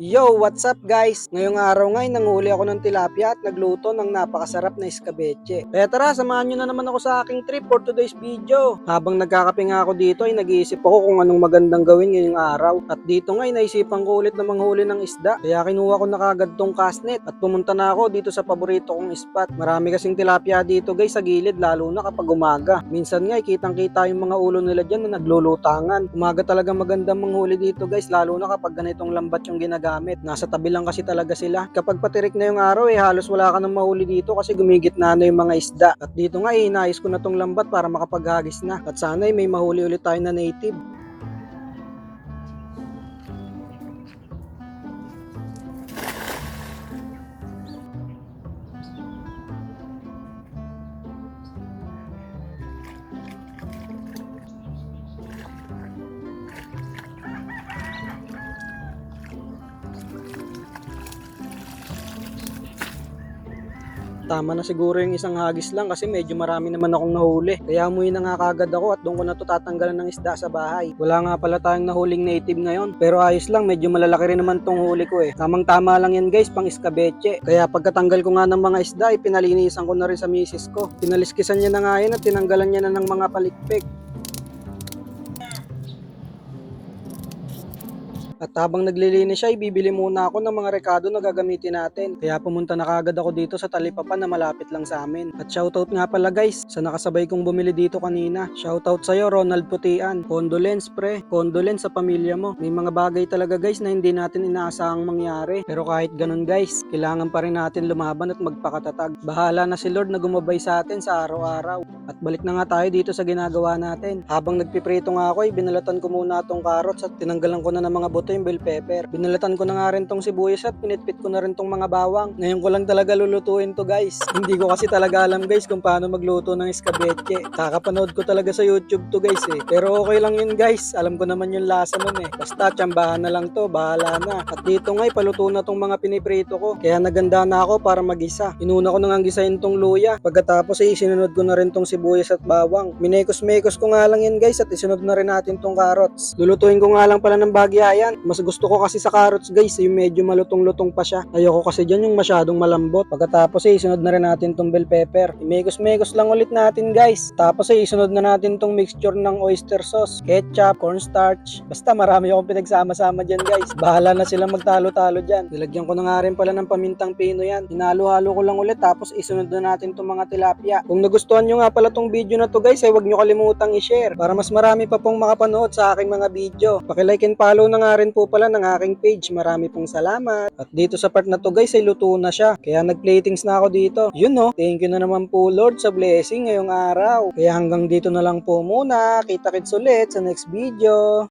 Yo, what's up guys? Ngayong araw nga ay nanguhuli ako ng tilapia at nagluto ng napakasarap na escabeche. Kaya tara, samahan nyo na naman ako sa aking trip for today's video. Habang nagkakape nga ako dito ay nag-iisip ako kung anong magandang gawin ngayong araw. At dito nga ay naisipan ko ulit na manghuli ng isda. Kaya kinuha ko na kagad tong cast net at pumunta na ako dito sa paborito kong spot. Marami kasing tilapia dito guys sa gilid lalo na kapag umaga. Minsan nga ay kitang kita yung mga ulo nila dyan na naglulutangan. Umaga talaga magandang manghuli dito guys lalo na kapag ganitong lambat yung ginagamit. Nasa tabi lang kasi talaga sila. Kapag patirik na yung araw halos wala ka nang mahuli dito kasi gumigitna na yung mga isda. At dito nga inayos ko na tong lambat para makapaghagis na. At sana may mahuli ulit tayo na native. Tama na siguro yung isang hagis lang kasi medyo marami naman akong nahuli. Kaya umuwi na nga kagad ako at doon ko na to tatanggalan ng isda sa bahay. Wala nga pala tayong nahuling native ngayon. Pero ayos lang, medyo malalaki rin naman tong huli ko eh. Tamang tama lang yan guys, pang escabeche. Kaya pagkatanggal ko nga ng mga isda, pinalinisan ko na rin sa misis ko. Pinaliskisan niya na nga yan at tinanggalan niya na ng mga palikpik. At habang naglilinis siya, bibili muna ako ng mga rekado na gagamitin natin. Kaya pumunta na kagad ako dito sa Talipapa na malapit lang sa amin. At shoutout nga pala guys sa nakasabay kong bumili dito kanina. Shoutout sa'yo Ronald Putian. Condolence pre, condolence sa pamilya mo. May mga bagay talaga guys na hindi natin inaasahang mangyari. Pero kahit ganun guys, kailangan pa rin natin lumaban at magpakatatag. Bahala na si Lord na gumabay sa atin sa araw-araw. At balik na nga tayo dito sa ginagawa natin. Habang nagpiprito nga ako, binalatan ko muna tong carrots at tinanggalan ko na ng mga buto yung bell pepper. Binalatan ko na nga rin tong sibuyas at pinitpit ko na rin tong mga bawang. Ngayon ko lang talaga lulutuin to guys. Hindi ko kasi talaga alam guys kung paano magluto ng escabeche. Kakapanood ko talaga sa YouTube to guys eh. Pero okay lang yun guys. Alam ko naman yung lasa nun eh. Basta tsambahan na lang to, bahala na. At dito nga paluto na tong mga piniprito ko. Kaya naganda na ako para magisa. Inuna ko na nga gisahin tong luya. Pagkatapos isinunod ko na rin tong sibuyas at bawang. Minekos-mekos ko nga lang yan guys at isunod na rin natin tong carrots. Lulutuin ko nga lang pala ng bagya yan. Mas gusto ko kasi sa carrots guys, yung medyo malutong-lutong pa siya. Ayoko kasi dyan yung masyadong malambot. Pagkatapos isunod na rin natin tong bell pepper. Imekos-mekos lang ulit natin guys. Tapos isunod na natin tong mixture ng oyster sauce, ketchup, cornstarch. Basta marami akong pinagsama-sama dyan guys. Bahala na silang magtalo-talo dyan. Nilagyan ko na nga rin pala ng pamintang pino yan. Hinalo-halo ko lang ulit tapos isunod na natin tong mga tilapia. Kung nagustuhan nyo nga pala tong video na to guys, huwag nyo kalimutang i-share para mas marami pa pong makapanood sa aking mga video. Paki-like and follow na nga rin po pala ng aking page. Marami pong salamat. At dito sa part na to guys ay luto na siya. Kaya nag-platings na ako dito. Yun no. Thank you na naman po Lord sa blessing ngayong araw. Kaya hanggang dito na lang po muna. Kita-kits ulit sa next video.